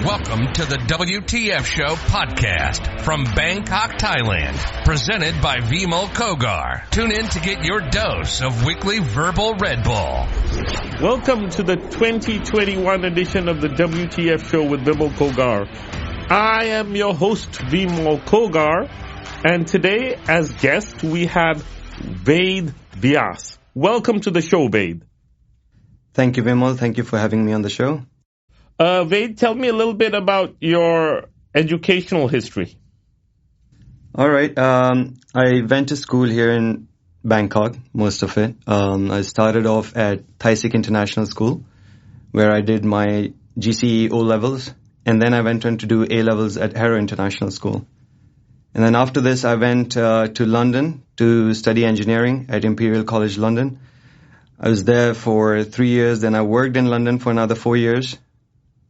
Welcome to the WTF Show podcast from Bangkok, Thailand, presented by Vimol Kogar. Tune in to get your dose of weekly verbal Red Bull. Welcome to the 2021 edition of the WTF Show with Vimol Kogar. I am your host, Vimol Kogar, and today as guest we have Vyas. Welcome to the show, Vyas. Thank you, Vimol. Thank you for having me on the show. Vyas, tell me a little bit about your educational history. All right. I went to school here in Bangkok, most of it. I started off at Thai Sikh International School, where I did my GCE O-levels, and then I went on to do A-levels at Harrow International School. And then after this, I went to London to study engineering at Imperial College London. I was there for 3 years, then I worked in London for another 4 years.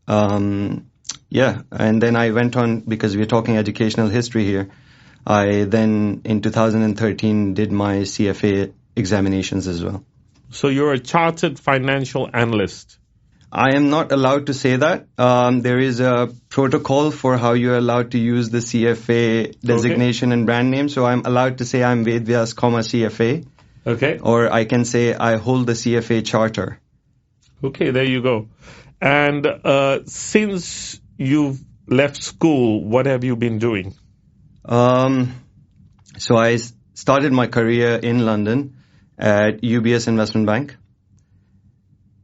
And then I went on, because we're talking educational history here, I then in 2013 did my CFA examinations as well. So you're a chartered financial analyst. I am not allowed to say that. There is a protocol for how you're allowed to use the CFA designation and brand name. So I'm allowed to say I'm Vyas, CFA. Okay. Or I can say I hold the CFA charter. Okay, there you go. And since you've left school, what have you been doing? So I started my career in London at UBS Investment Bank.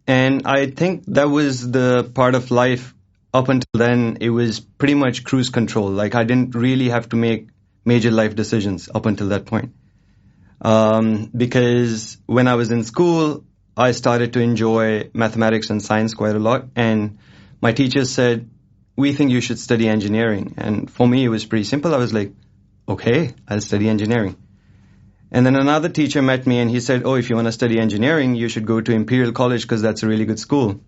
And I think that was the part of life up until then. It was pretty much cruise control. Like I didn't really have to make major life decisions up until that point. Because when I was in school, I started to enjoy mathematics and science quite a lot. And my teachers said, we think you should study engineering. And for me, it was pretty simple. I was like, okay, I'll study engineering. And then another teacher met me and he said, oh, if you want to study engineering, you should go to Imperial College because that's a really good school.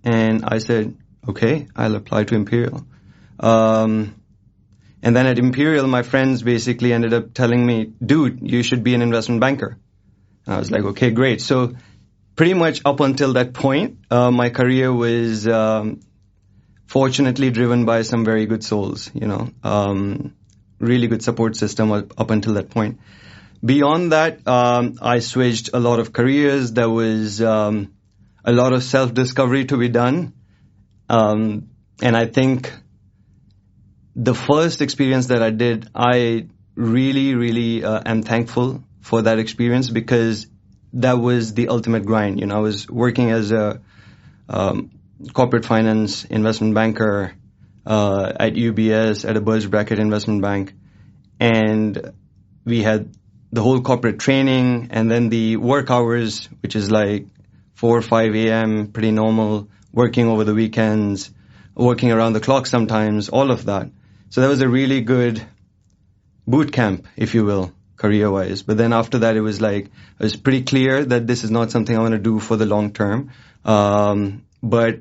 And I said, okay, I'll apply to Imperial. And then at Imperial, my friends basically ended up telling me, dude, you should be an investment banker. And I was like, okay, great. So pretty much up until that point, my career was fortunately driven by some very good souls, really good support system up until that point. Beyond that, I switched a lot of careers. There was a lot of self-discovery to be done. And I think the first experience that I did, I really am thankful for that experience because that was the ultimate grind. I was working as a corporate finance investment banker at UBS, at a bulge bracket investment bank. And we had the whole corporate training and then the work hours, which is like 4 or 5 a.m., pretty normal, working over the weekends, working around the clock sometimes, all of that. So that was a really good boot camp, if you will, career-wise. But then after that, it was pretty clear that this is not something I want to do for the long term. But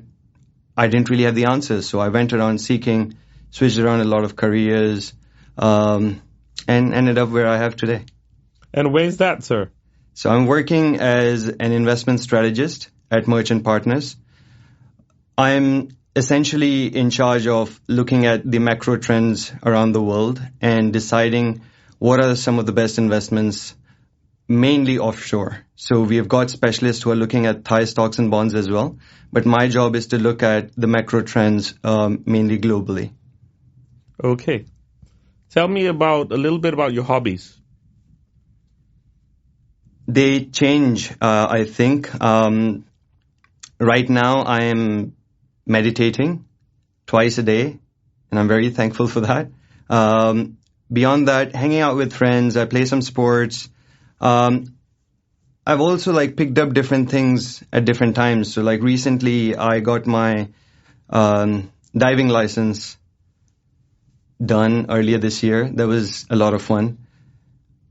I didn't really have the answers. So I went around seeking, switched around a lot of careers, and ended up where I have today. And where's that, sir? So I'm working as an investment strategist at Merchant Partners. I'm essentially in charge of looking at the macro trends around the world and deciding what are some of the best investments, mainly offshore. So we have got specialists who are looking at Thai stocks and bonds as well. But my job is to look at the macro trends mainly globally. Okay. Tell me a little bit about your hobbies. They change, I think. Right now I am meditating twice a day, and I'm very thankful for that. Beyond that, hanging out with friends, I play some sports. I've also picked up different things at different times. So recently I got my diving license done earlier this year. That was a lot of fun.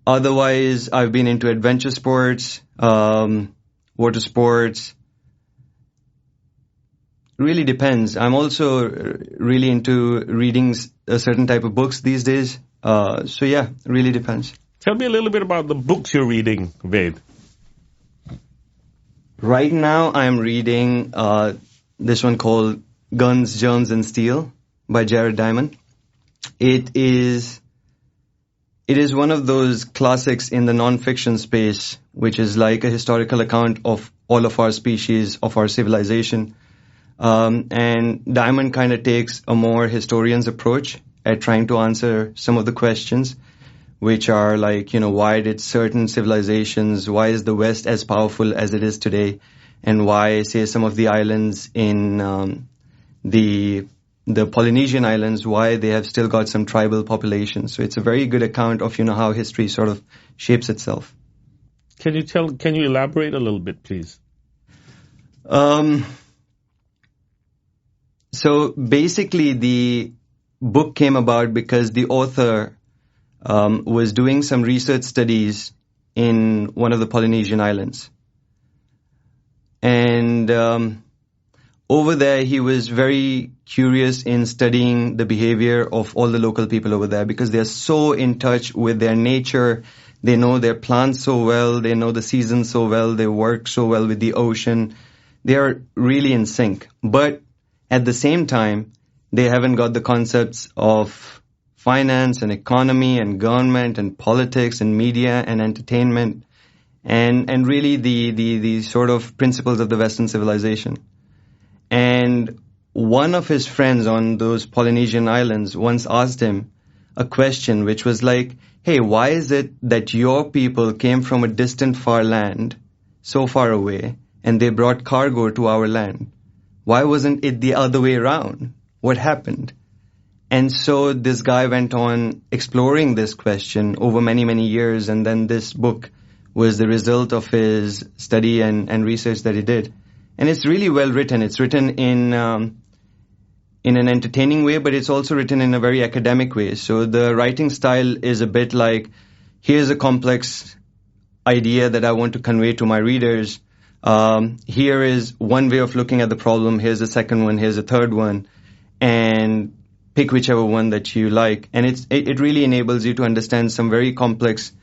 Otherwise, I've been into adventure sports, water sports. Really depends. I'm also really into reading a certain type of books these days. Really depends. Tell me a little bit about the books you're reading, Ved. Right now, I'm reading this one called Guns, Germs, and Steel by Jared Diamond. It is one of those classics in the non-fiction space, which is like a historical account of all of our species, of our civilization. And Diamond kind of takes a more historian's approach at trying to answer some of the questions, which are like, why did certain civilizations, why is the West as powerful as it is today, and why, say, some of the islands in the Polynesian islands, why they have still got some tribal populations. So it's a very good account of, how history sort of shapes itself. Can you elaborate a little bit, please? So basically the book came about because the author was doing some research studies in one of the Polynesian islands. And over there, he was very curious in studying the behavior of all the local people over there because they're so in touch with their nature. They know their plants so well. They know the seasons so well. They work so well with the ocean. They are really in sync. But at the same time, they haven't got the concepts of finance and economy and government and politics and media and entertainment and really the sort of principles of the Western civilization. And one of his friends on those Polynesian islands once asked him a question which was like, hey, why is it that your people came from a distant far land, so far away, and they brought cargo to our land? Why wasn't it the other way around? What happened? And so this guy went on exploring this question over many, many years, and then this book was the result of his study and research that he did. And it's really well written. It's written in an entertaining way, but it's also written in a very academic way. So the writing style is a bit like, here's a complex idea that I want to convey to my readers. Here is one way of looking at the problem. Here's a second one. Here's a third one. And pick whichever one that you like. And it really enables you to understand some very complex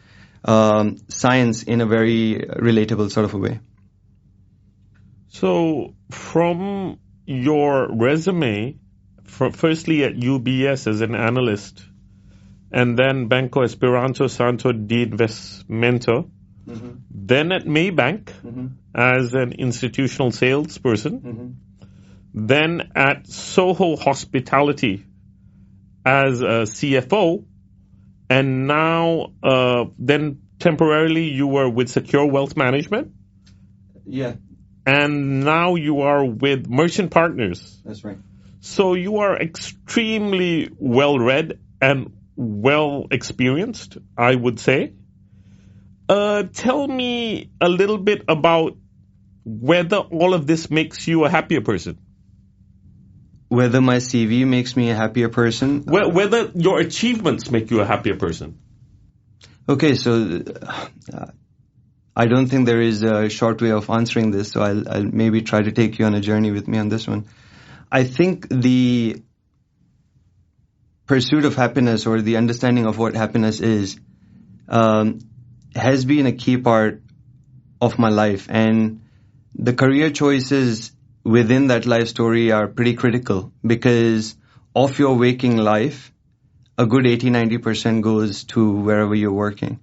science in a very relatable sort of a way. So from your resume, firstly at UBS as an analyst, and then Banco Esperanto Santo de Investimento, then at Maybank as an institutional salesperson, then at Soho Hospitality as a CFO, and now then temporarily you were with Secure Wealth Management. Yeah. And now you are with Merchant Partners. That's right. So you are extremely well-read and well-experienced, I would say. Tell me a little bit about whether all of this makes you a happier person. Whether my CV makes me a happier person? Whether your achievements make you a happier person. Okay, so I don't think there is a short way of answering this, so I'll maybe try to take you on a journey with me on this one. I think the pursuit of happiness or the understanding of what happiness is has been a key part of my life, and the career choices within that life story are pretty critical because of your waking life, a good 80-90% goes to wherever you're working.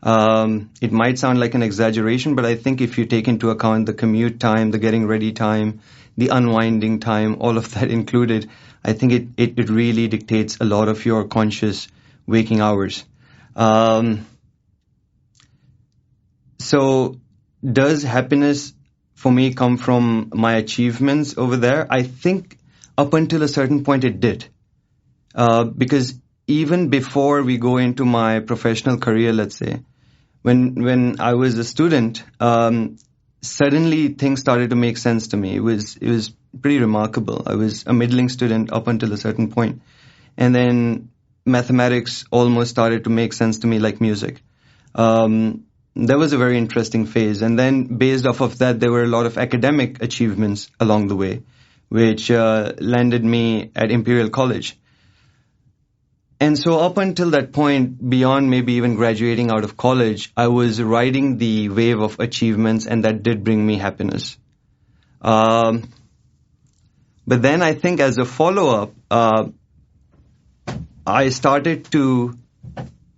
It might sound like an exaggeration, but I think if you take into account the commute time, the getting ready time, the unwinding time, all of that included, I think it really dictates a lot of your conscious waking hours. So does happiness for me come from my achievements over there? I think up until a certain point it did. Because even before we go into my professional career, let's say, when I was a student, suddenly things started to make sense to me. It was pretty remarkable. I was a middling student up until a certain point. And then mathematics almost started to make sense to me like music. That was a very interesting phase. And then based off of that, there were a lot of academic achievements along the way, which landed me at Imperial College. And so up until that point, beyond maybe even graduating out of college, I was riding the wave of achievements, and that did bring me happiness. But then I think as a follow-up, I started to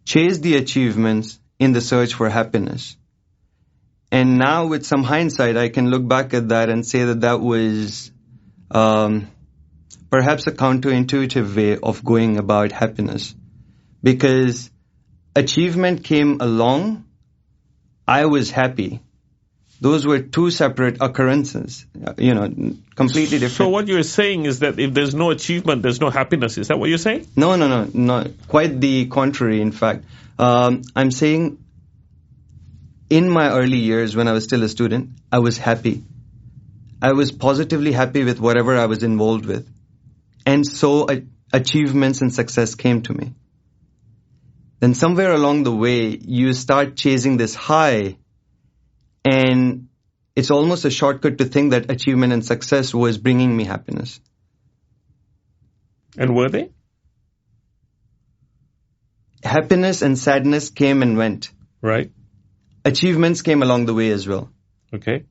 chase the achievements in the search for happiness. And now with some hindsight, I can look back at that and say that that was perhaps a counterintuitive way of going about happiness. Because achievement came along, I was happy. Those were two separate occurrences, completely different. So what you're saying is that if there's no achievement, there's no happiness. Is that what you're saying? No. Quite the contrary, in fact. I'm saying in my early years when I was still a student, I was happy. I was positively happy with whatever I was involved with. And so achievements and success came to me. Then somewhere along the way, you start chasing this high, and it's almost a shortcut to think that achievement and success was bringing me happiness. And were they? Happiness and sadness came and went. Right. Achievements came along the way as well. Okay.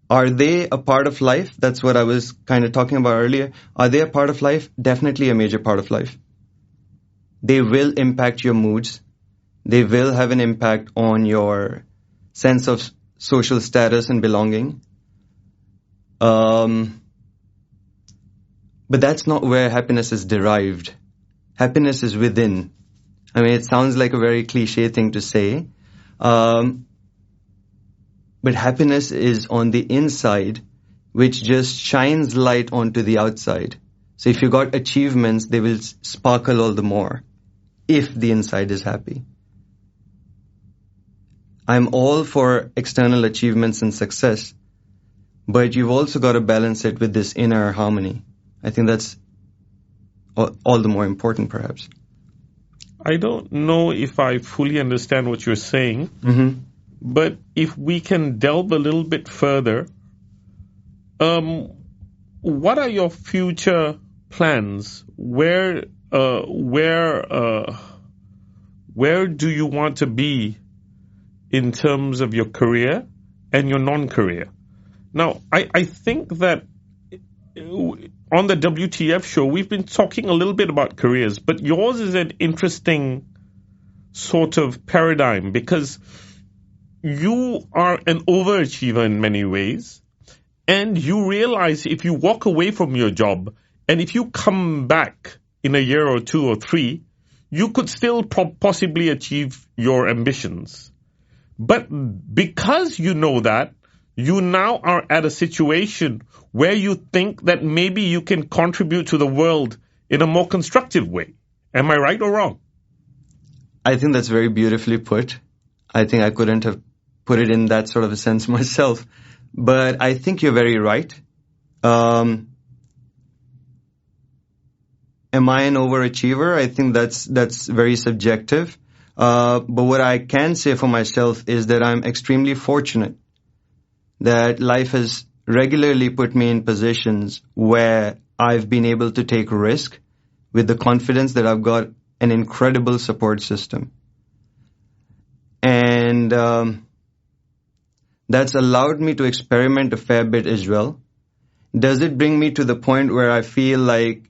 Are they a part of life? That's what I was kind of talking about earlier. Are they a part of life? Definitely a major part of life. They will impact your moods. They will have an impact on your sense of social status and belonging. But that's not where happiness is derived. Happiness is within. I mean, it sounds like a very cliche thing to say. But happiness is on the inside, which just shines light onto the outside. So if you got achievements, they will sparkle all the more if the inside is happy. I'm all for external achievements and success, but you've also got to balance it with this inner harmony. I think that's all the more important, perhaps. I don't know if I fully understand what you're saying, but if we can delve a little bit further, what are your future plans? Where do you want to be in terms of your career and your non-career? Now, I think that on the WTF show, we've been talking a little bit about careers, but yours is an interesting sort of paradigm because you are an overachiever in many ways, and you realize if you walk away from your job and if you come back in a year or 2 or 3, you could still possibly achieve your ambitions. But because you know that, you now are at a situation where you think that maybe you can contribute to the world in a more constructive way. Am I right or wrong? I think that's very beautifully put. I think I couldn't have put it in that sort of a sense myself. But I think you're very right. Am I an overachiever? I think that's very subjective. But what I can say for myself is that I'm extremely fortunate that life has regularly put me in positions where I've been able to take risk with the confidence that I've got an incredible support system. And that's allowed me to experiment a fair bit as well. Does it bring me to the point where I feel like,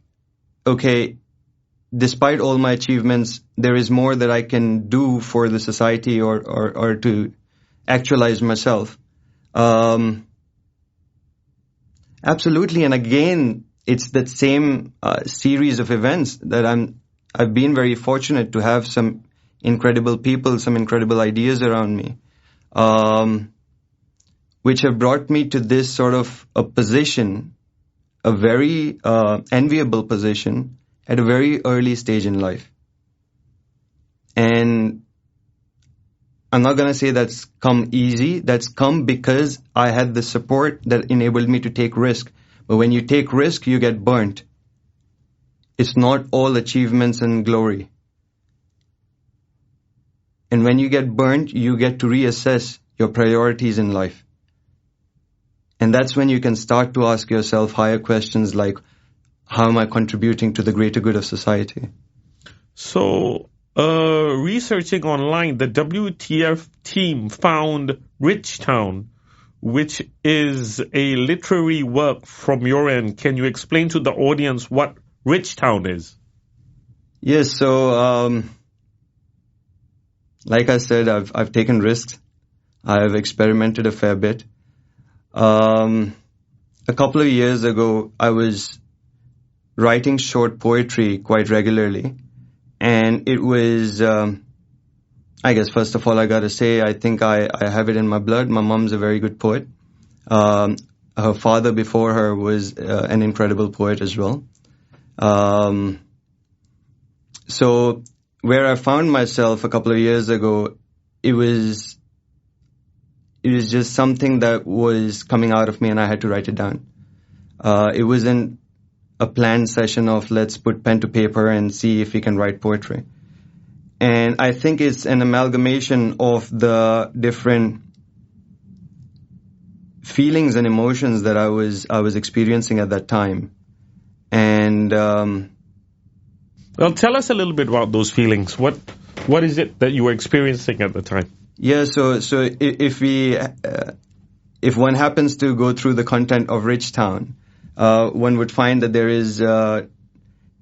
okay, despite all my achievements, there is more that I can do for the society or to actualize myself? Absolutely. And again, it's that same series of events that I've been very fortunate to have some incredible people, some incredible ideas around me, which have brought me to this sort of a position, a very enviable position at a very early stage in life. And I'm not going to say that's come easy. That's come because I had the support that enabled me to take risk. But when you take risk, you get burnt. It's not all achievements and glory. And when you get burnt, you get to reassess your priorities in life. And that's when you can start to ask yourself higher questions like, how am I contributing to the greater good of society? So, researching online, the WTF team found Richtown, which is a literary work from your end. Can you explain to the audience what Richtown is? Yes, so like I said, I've taken risks. I've experimented a fair bit. A couple of years ago, I was writing short poetry quite regularly. And it was, I guess, first of all, I got to say, I think I have it in my blood. My mom's a very good poet. Her father before her was an incredible poet as well. So where I found myself a couple of years ago, it was just something that was coming out of me and I had to write it down. It wasn't a planned session of let's put pen to paper and see if we can write poetry. And I think it's an amalgamation of the different feelings and emotions that I was experiencing at that time. And well, tell us a little bit about those feelings. What is it that you were experiencing at the time? Yeah, so if one happens to go through the content of Richtown, one would find that there is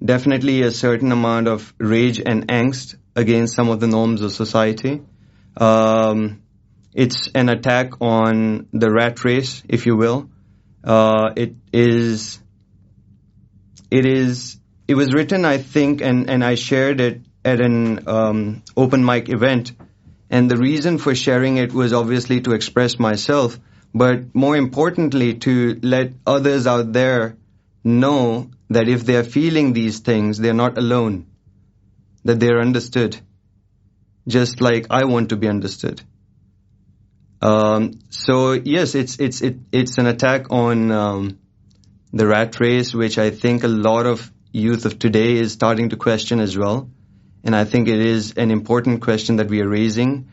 definitely a certain amount of rage and angst against some of the norms of society. It's an attack on the rat race, if you will. It was written, I think, and I shared it at an open mic event. And the reason for sharing it was obviously to express myself, but more importantly, to let others out there know that if they're feeling these things, they're not alone, that they're understood, just like I want to be understood. So yes, it's an attack on the rat race, which I think a lot of youth of today is starting to question as well. And I think it is an important question that we are raising.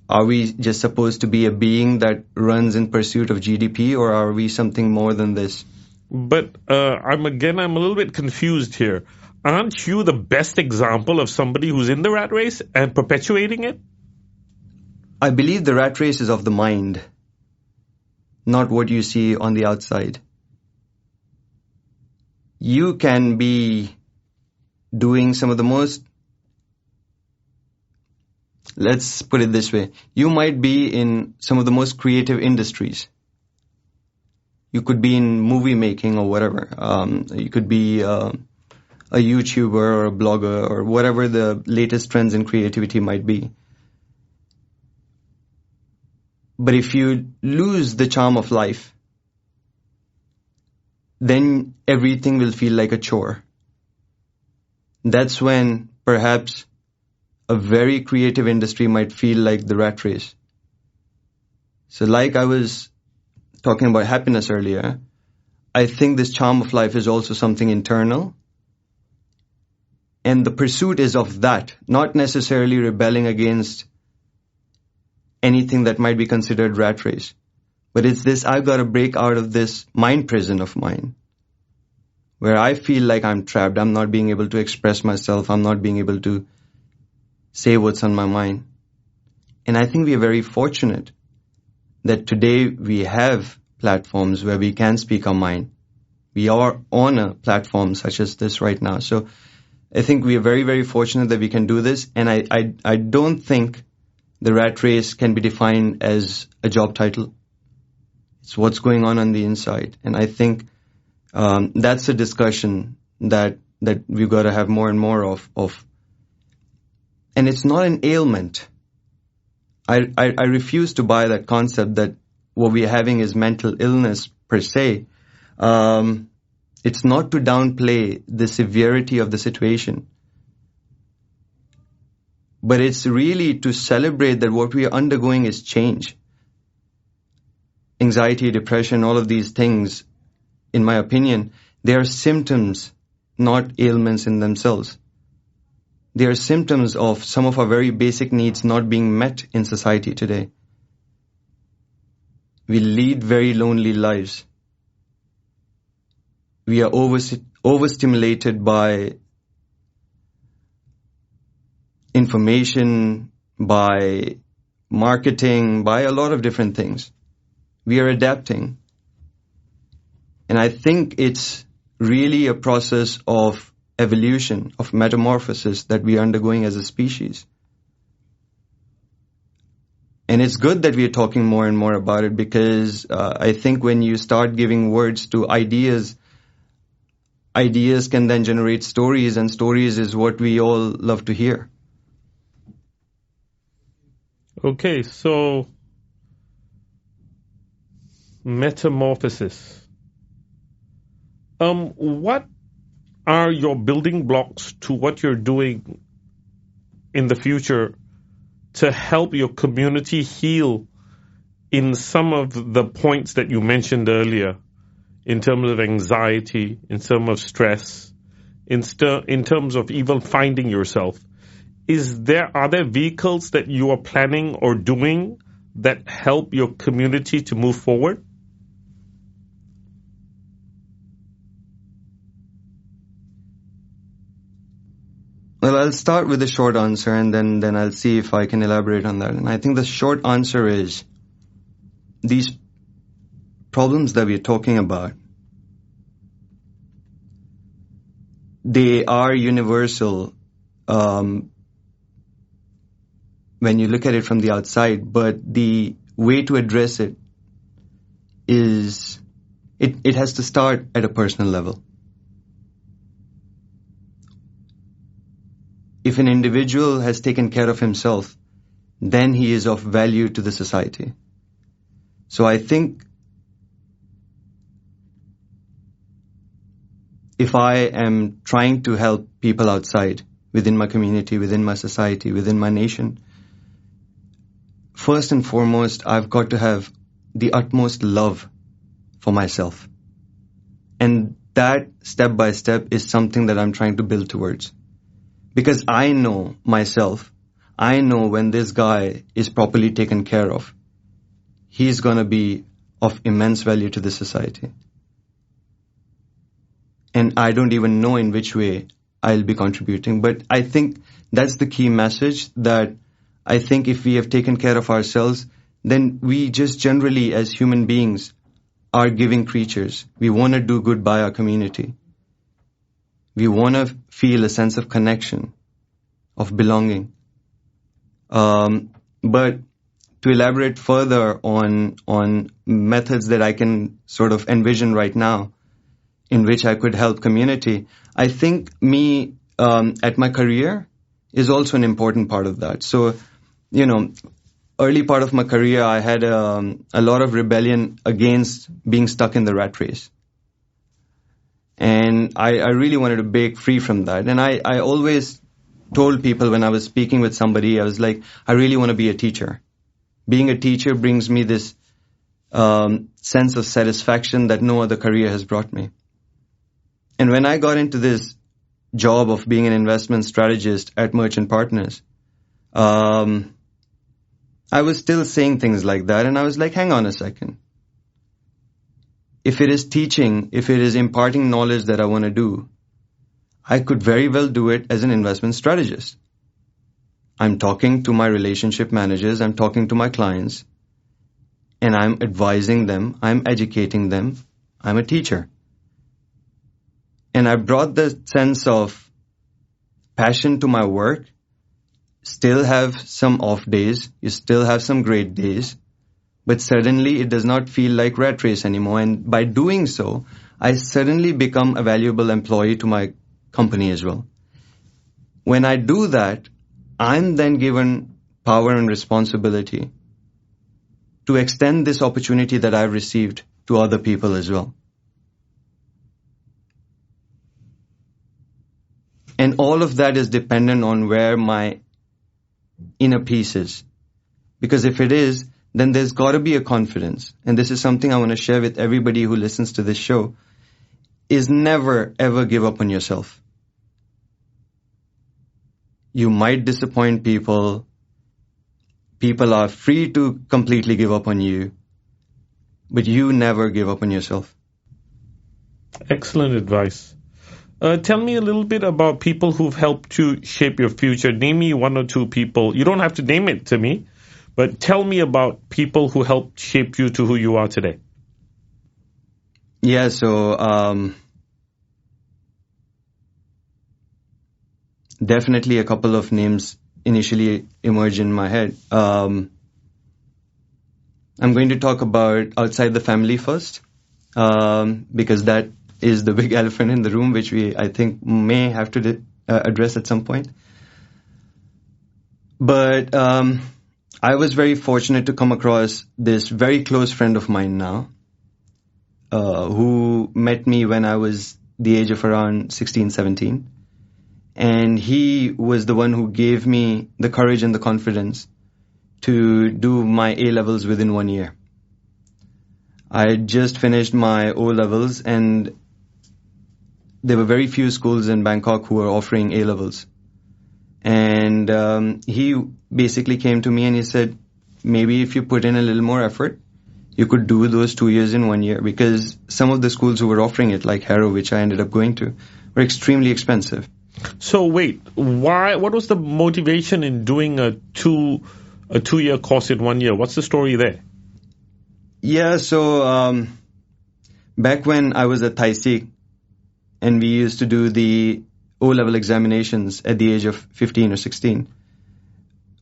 Are we just supposed to be a being that runs in pursuit of GDP, or are we something more than this? But I'm a little bit confused here. Aren't you the best example of somebody who's in the rat race and perpetuating it? I believe the rat race is of the mind, not what you see on the outside. You can be doing some of the most, let's put it this way, you might be in some of the most creative industries. You could be in movie making or whatever. You could be a YouTuber or a blogger or whatever the latest trends in creativity might be. But if you lose the charm of life, then everything will feel like a chore. That's when perhaps a very creative industry might feel like the rat race. So like I was talking about happiness earlier, I think this charm of life is also something internal. And the pursuit is of that, not necessarily rebelling against anything that might be considered rat race. But it's this, I've got to break out of this mind prison of mine, where I feel like I'm trapped. I'm not being able to express myself. I'm not being able to say what's on my mind. And I think we are very fortunate that today we have platforms where we can speak our mind. We are on a platform such as this right now. So I think we are very, very fortunate that we can do this. And I don't think the rat race can be defined as a job title. It's what's going on the inside. And I think that's a discussion that we've got to have more and more of. And it's not an ailment. I refuse to buy that concept that what we're having is mental illness per se. It's not to downplay the severity of the situation, but it's really to celebrate that what we are undergoing is change. Anxiety, depression, all of these things, in my opinion, they are symptoms, not ailments in themselves. They are symptoms of some of our very basic needs not being met in society today. We lead very lonely lives. We are overstimulated by information, by marketing, by a lot of different things. we are adapting. And I think it's really a process of evolution, of metamorphosis that we are undergoing as a species. And it's good that we are talking more and more about it, because I think when you start giving words to ideas, ideas can then generate stories, and stories is what we all love to hear. Okay, so metamorphosis. What are your building blocks to what you're doing in the future to help your community heal in some of the points that you mentioned earlier, in terms of anxiety, in terms of stress, in terms of even finding yourself? Are there vehicles that you are planning or doing that help your community to move forward? Well, I'll start with the short answer, and then I'll see if I can elaborate on that. And I think the short answer is, these problems that we're talking about, they are universal when you look at it from the outside, but the way to address it is, it has to start at a personal level. If an individual has taken care of himself, then he is of value to the society. So I think if I am trying to help people outside, within my community, within my society, within my nation, first and foremost, I've got to have the utmost love for myself. And that step by step is something that I'm trying to build towards. Because I know myself, I know when this guy is properly taken care of, he's going to be of immense value to the society. And I don't even know in which way I'll be contributing. But I think that's the key message, that I think if we have taken care of ourselves, then we just generally, as human beings, are giving creatures. We want to do good by our community. We want to feel a sense of connection, of belonging. But to elaborate further on methods that I can sort of envision right now, in which I could help community, I think me at my career is also an important part of that. So, early part of my career, I had a lot of rebellion against being stuck in the rat race. And I really wanted to break free from that. And I always told people when I was speaking with somebody, I was like, I really want to be a teacher. Being a teacher brings me this sense of satisfaction that no other career has brought me. And when I got into this job of being an investment strategist at Merchant Partners, I was still saying things like that. And I was like, hang on a second. If it is teaching, if it is imparting knowledge that I want to do, I could very well do it as an investment strategist. I'm talking to my relationship managers, I'm talking to my clients, and I'm advising them, I'm educating them, I'm a teacher. And I brought the sense of passion to my work, still have some off days, you still have some great days, but suddenly it does not feel like rat race anymore. And by doing so, I suddenly become a valuable employee to my company as well. When I do that, I'm then given power and responsibility to extend this opportunity that I've received to other people as well. And all of that is dependent on where my inner peace is. Because if it is, then there's got to be a confidence. And this is something I want to share with everybody who listens to this show, is never, ever give up on yourself. You might disappoint people. People are free to completely give up on you. But you never give up on yourself. Excellent advice. Tell me a little bit about people who've helped you shape your future. Name me one or two people. You don't have to name it to me, But tell me about people who helped shape you to who you are today. Yeah, so definitely a couple of names initially emerged in my head. I'm going to talk about outside the family first, because that is the big elephant in the room, which I think, may have to address at some point. But I was very fortunate to come across this very close friend of mine now, who met me when I was the age of around 16, 17. And he was the one who gave me the courage and the confidence to do my A-levels within 1 year. I had just finished my O-levels, and there were very few schools in Bangkok who were offering A-levels. And he basically came to me and he said, maybe if you put in a little more effort, you could do those 2 years in 1 year, because some of the schools who were offering it, like Harrow, which I ended up going to, were extremely expensive. So wait, what was the motivation in doing a 2-year course in 1 year? What's the story there? Yeah, so back when I was at Thai Sikh, and we used to do the O-level examinations at the age of 15 or 16.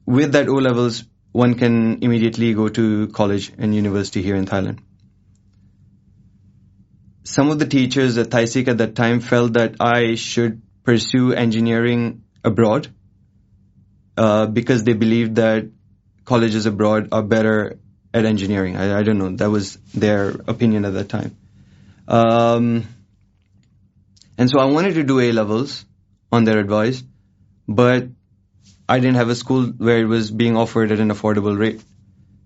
With that O-levels, one can immediately go to college and university here in Thailand. Some of the teachers at Thai Sikh at that time felt that I should pursue engineering abroad, because they believed that colleges abroad are better at engineering. I don't know. That was their opinion at that time. And so I wanted to do A-levels on their advice, but I didn't have a school where it was being offered at an affordable rate.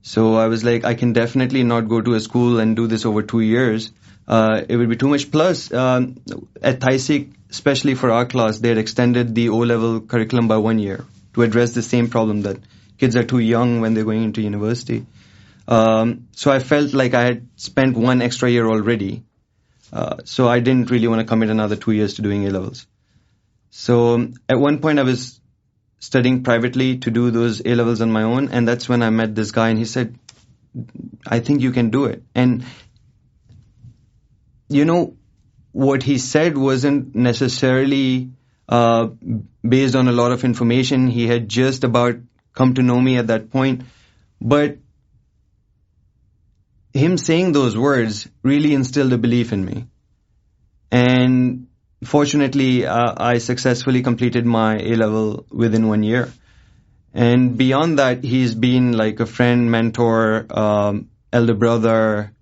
So I was like, I can definitely not go to a school and do this over 2 years. It would be too much. Plus, at Thai Sikh, especially for our class, they had extended the O-level curriculum by 1 year to address the same problem that kids are too young when they're going into university. So I felt like I had spent 1 extra year already. So I didn't really want to commit another 2 years to doing A-levels. So at one point I was studying privately to do those A-levels on my own, and that's when I met this guy, and he said, I think you can do it. And you know, what he said wasn't necessarily based on a lot of information. He had just about come to know me at that point. But him saying those words really instilled a belief in me. And fortunately, I successfully completed my A-level within 1 year. And beyond that, he's been like a friend, mentor, elder brother,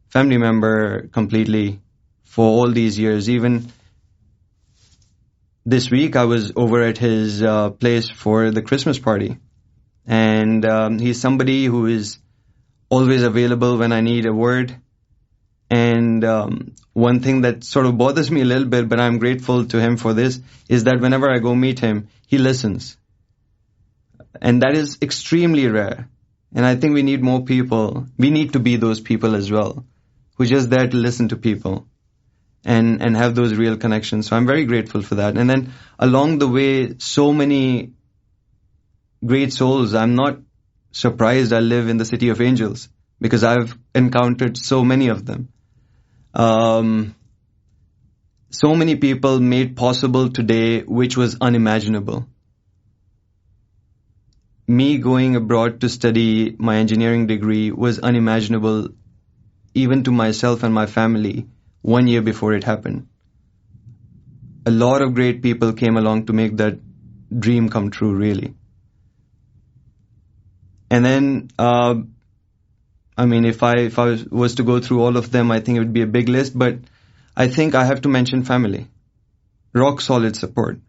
family member completely for all these years. Even this week, I was over at his place for the Christmas party. And he's somebody who is always available when I need a word. And one thing that sort of bothers me a little bit, but I'm grateful to him for this, is that whenever I go meet him, he listens. And that is extremely rare. And I think we need more people. We need to be those people as well, who are just there to listen to people and have those real connections. So I'm very grateful for that. And then along the way, so many great souls. I'm not surprised I live in the city of angels, because I've encountered so many of them. So many people made possible today, which was unimaginable. Me going abroad to study my engineering degree was unimaginable even to myself and my family 1 year before it happened. A lot of great people came along to make that dream come true, really. And then, if I was to go through all of them, I think it would be a big list, but I think I have to mention family. Rock solid support.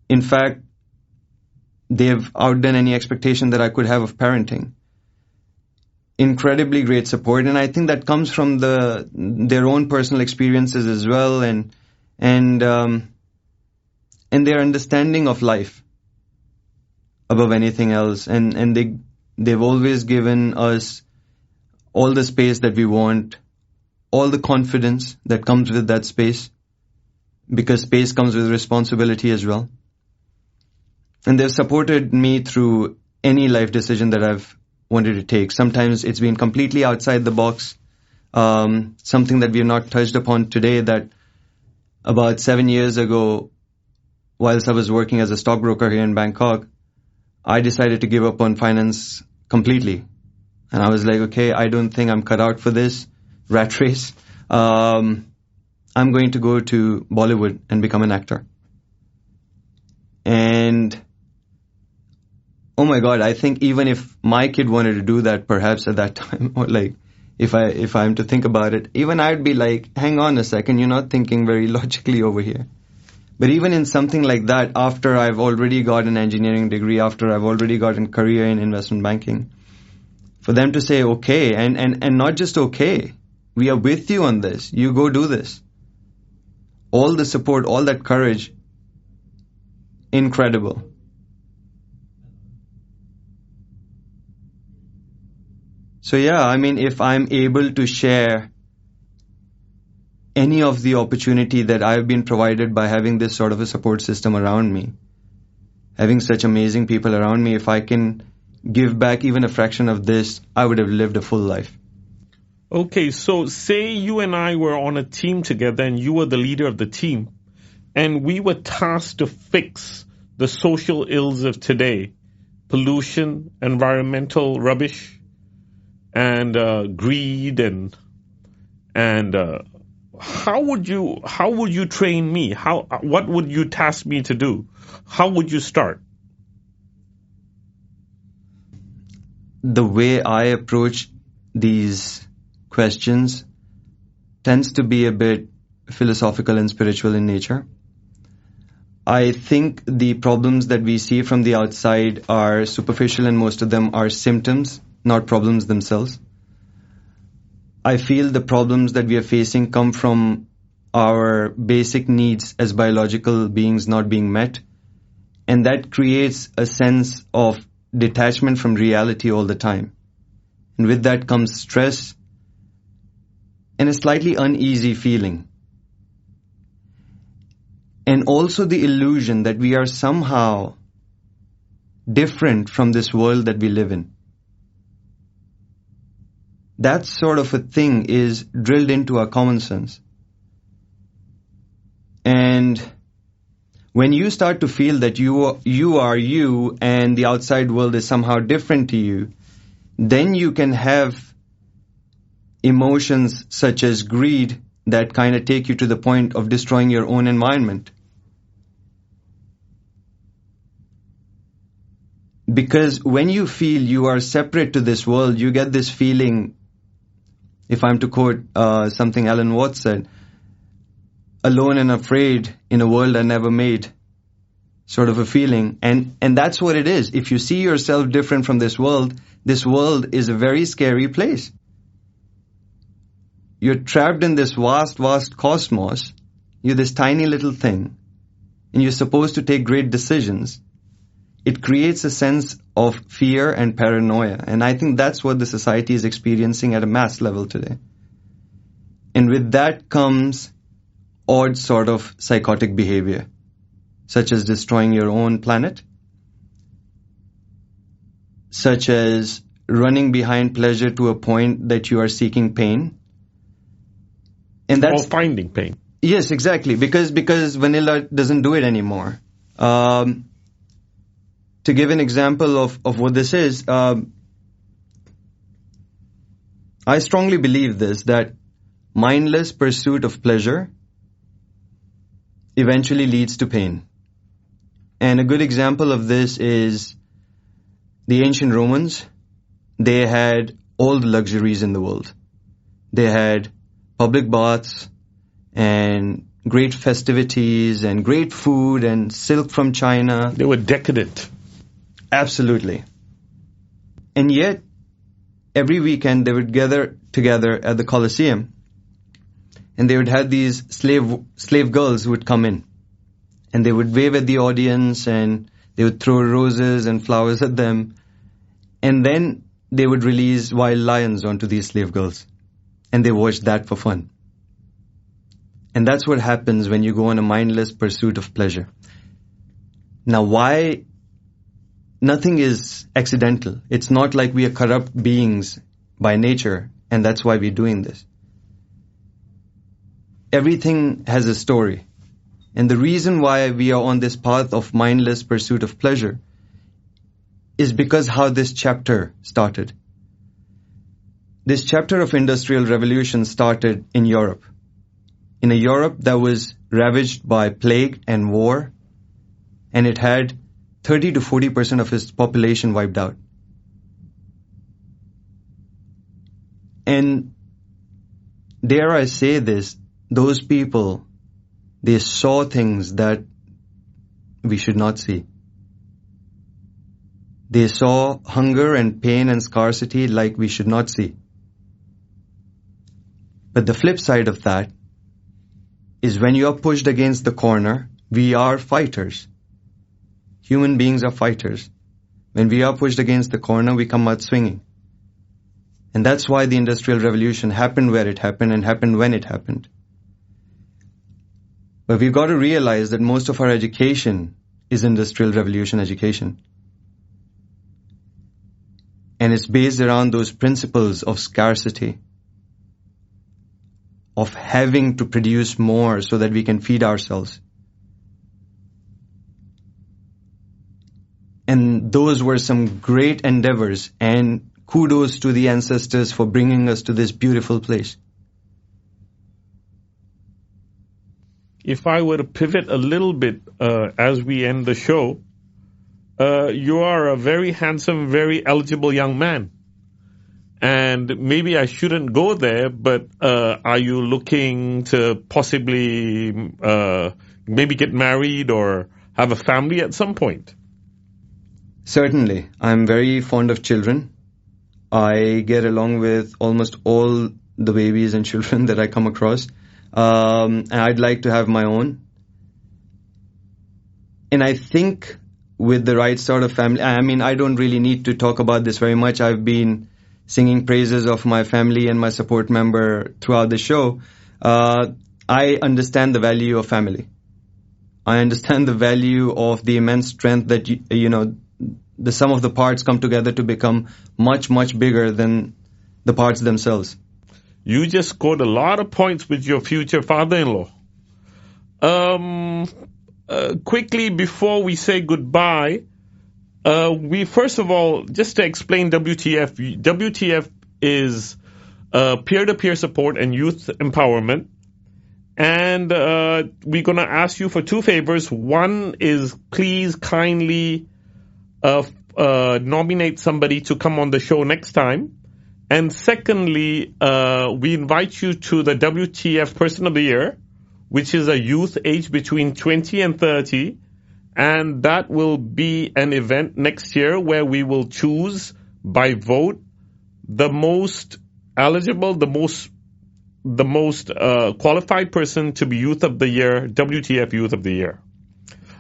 In fact, they've outdone any expectation that I could have of parenting. Incredibly great support, and I think that comes from their own personal experiences as well, and their understanding of life above anything else. And they've always given us all the space that we want, all the confidence that comes with that space, because space comes with responsibility as well. And they've supported me through any life decision that I've wanted to take. Sometimes it's been completely outside the box, something that we have not touched upon today, that about 7 years ago, whilst I was working as a stockbroker here in Bangkok, I decided to give up on finance completely. And I was like, okay, I don't think I'm cut out for this rat race. I'm going to go to Bollywood and become an actor. And oh my God, I think even if my kid wanted to do that, perhaps at that time, or like if I'm to think about it, even I'd be like, hang on a second, you're not thinking very logically over here. But even in something like that, after I've already got an engineering degree, after I've already got a career in investment banking, for them to say, okay, and not just okay, we are with you on this, you go do this. All the support, all that courage, incredible. So yeah, I mean, if I'm able to share any of the opportunity that I've been provided by having this sort of a support system around me, having such amazing people around me, if I can give back even a fraction of this, I would have lived a full life. Okay, so say you and I were on a team together and you were the leader of the team, and we were tasked to fix the social ills of today, pollution, environmental rubbish, and greed, and how would you train me? What would you task me to do? How would you start? The way I approach these questions tends to be a bit philosophical and spiritual in nature. I think the problems that we see from the outside are superficial, and most of them are symptoms, not problems themselves. I feel the problems that we are facing come from our basic needs as biological beings not being met, and that creates a sense of detachment from reality all the time. And with that comes stress and a slightly uneasy feeling. And also the illusion that we are somehow different from this world that we live in. That sort of a thing is drilled into our common sense. And when you start to feel that you are you and the outside world is somehow different to you, then you can have emotions such as greed that kind of take you to the point of destroying your own environment. Because when you feel you are separate to this world, you get this feeling, if I'm to quote something Alan Watts said, alone and afraid in a world I never made, sort of a feeling. And that's what it is. If you see yourself different from this world is a very scary place. You're trapped in this vast, vast cosmos. You're this tiny little thing, and you're supposed to take great decisions. It creates a sense of fear and paranoia. And I think that's what the society is experiencing at a mass level today. And with that comes odd sort of psychotic behavior, such as destroying your own planet, such as running behind pleasure to a point that you are seeking pain. And that's or finding pain. Yes, exactly. Because vanilla doesn't do it anymore. To give an example of what this is, I strongly believe this, that mindless pursuit of pleasure eventually leads to pain. And a good example of this is the ancient Romans. They had all the luxuries in the world. They had public baths and great festivities and great food and silk from China. They were decadent. Absolutely. And yet, every weekend they would gather together at the Colosseum, and they would have these slave girls who would come in, and they would wave at the audience, and they would throw roses and flowers at them, and then they would release wild lions onto these slave girls, and they watched that for fun. And that's what happens when you go on a mindless pursuit of pleasure. Now, why nothing is accidental. It's not like we are corrupt beings by nature, and that's why we're doing this. Everything has a story. And the reason why we are on this path of mindless pursuit of pleasure is because how this chapter started. This chapter of Industrial Revolution started in Europe. In a Europe that was ravaged by plague and war, and it had 30 to 40% of its population wiped out. And dare I say this, those people, they saw things that we should not see. They saw hunger and pain and scarcity like we should not see. But the flip side of that is when you are pushed against the corner, we are fighters. Human beings are fighters. When we are pushed against the corner, we come out swinging. And that's why the Industrial Revolution happened where it happened and happened when it happened. But we've got to realize that most of our education is Industrial Revolution education. And it's based around those principles of scarcity, of having to produce more so that we can feed ourselves. And those were some great endeavors, and kudos to the ancestors for bringing us to this beautiful place. If I were to pivot a little bit as we end the show, you are a very handsome, very eligible young man. And maybe I shouldn't go there, but are you looking to possibly maybe get married or have a family at some point? Certainly. I'm very fond of children. I get along with almost all the babies and children that I come across. And I'd like to have my own. And I think with the right sort of family, I mean, I don't really need to talk about this very much. I've been singing praises of my family and my support member throughout the show. I understand the value of family. I understand the value of the immense strength that, the sum of the parts come together to become much, much bigger than the parts themselves. You just scored a lot of points with your future father-in-law. Quickly, before we say goodbye, we first of all, just to explain WTF, WTF is peer-to-peer support and youth empowerment. And we're going to ask you for two favors. One is please kindly nominate somebody to come on the show next time. And secondly, we invite you to the WTF Person of the Year, which is a youth aged between 20 and 30. And that will be an event next year where we will choose by vote the most eligible, the most qualified person to be Youth of the Year, WTF Youth of the Year.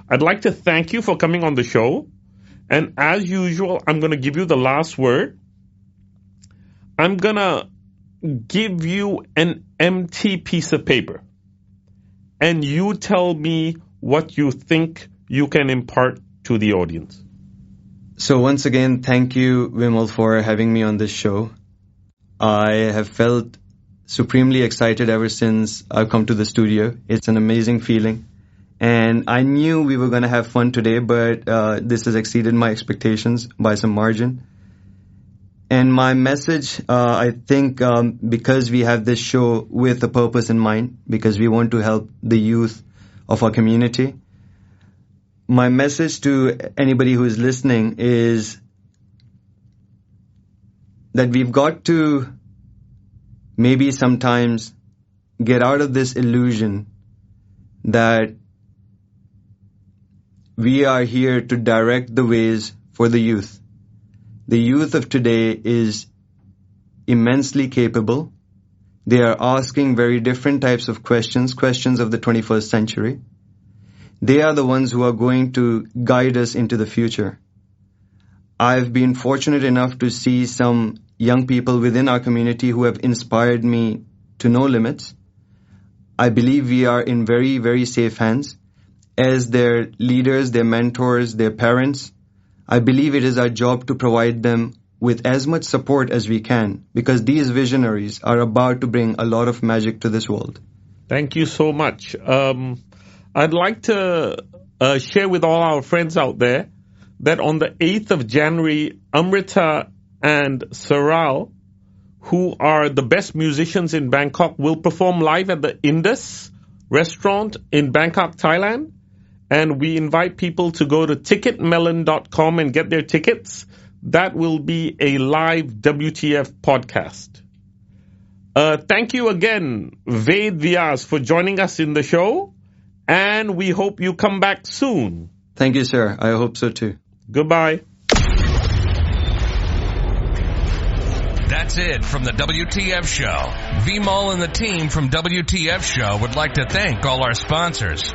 I'd like to thank you for coming on the show. And as usual, I'm going to give you the last word. I'm going to give you an empty piece of paper. And you tell me what you think you can impart to the audience. So once again, thank you, Vimol, for having me on this show. I have felt supremely excited ever since I've come to the studio. It's an amazing feeling. And I knew we were going to have fun today, but this has exceeded my expectations by some margin. And my message, I think, because we have this show with a purpose in mind, because we want to help the youth of our community, my message to anybody who is listening is that we've got to maybe sometimes get out of this illusion that we are here to direct the ways for the youth. The youth of today is immensely capable. They are asking very different types of questions of the 21st century. They are the ones who are going to guide us into the future. I've been fortunate enough to see some young people within our community who have inspired me to no limits. I believe we are in very, very safe hands. As their leaders, their mentors, their parents, I believe it is our job to provide them with as much support as we can, because these visionaries are about to bring a lot of magic to this world. Thank you so much. I'd like to share with all our friends out there that on the 8th of January, Amrita and Saral, who are the best musicians in Bangkok, will perform live at the Indus restaurant in Bangkok, Thailand. And we invite people to go to ticketmelon.com and get their tickets. That will be a live WTF podcast. Thank you again, Vyas, for joining us in the show. And we hope you come back soon. Thank you, sir. I hope so too. Goodbye. That's it from the WTF Show. Vimol and the team from WTF Show would like to thank all our sponsors.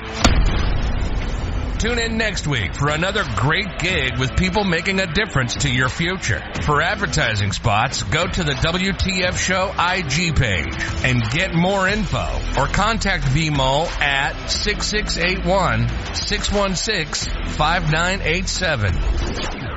Tune in next week for another great gig with people making a difference to your future. For advertising spots, go to the WTF Show IG page and get more info, or contact Vimol at 6681-616-5987.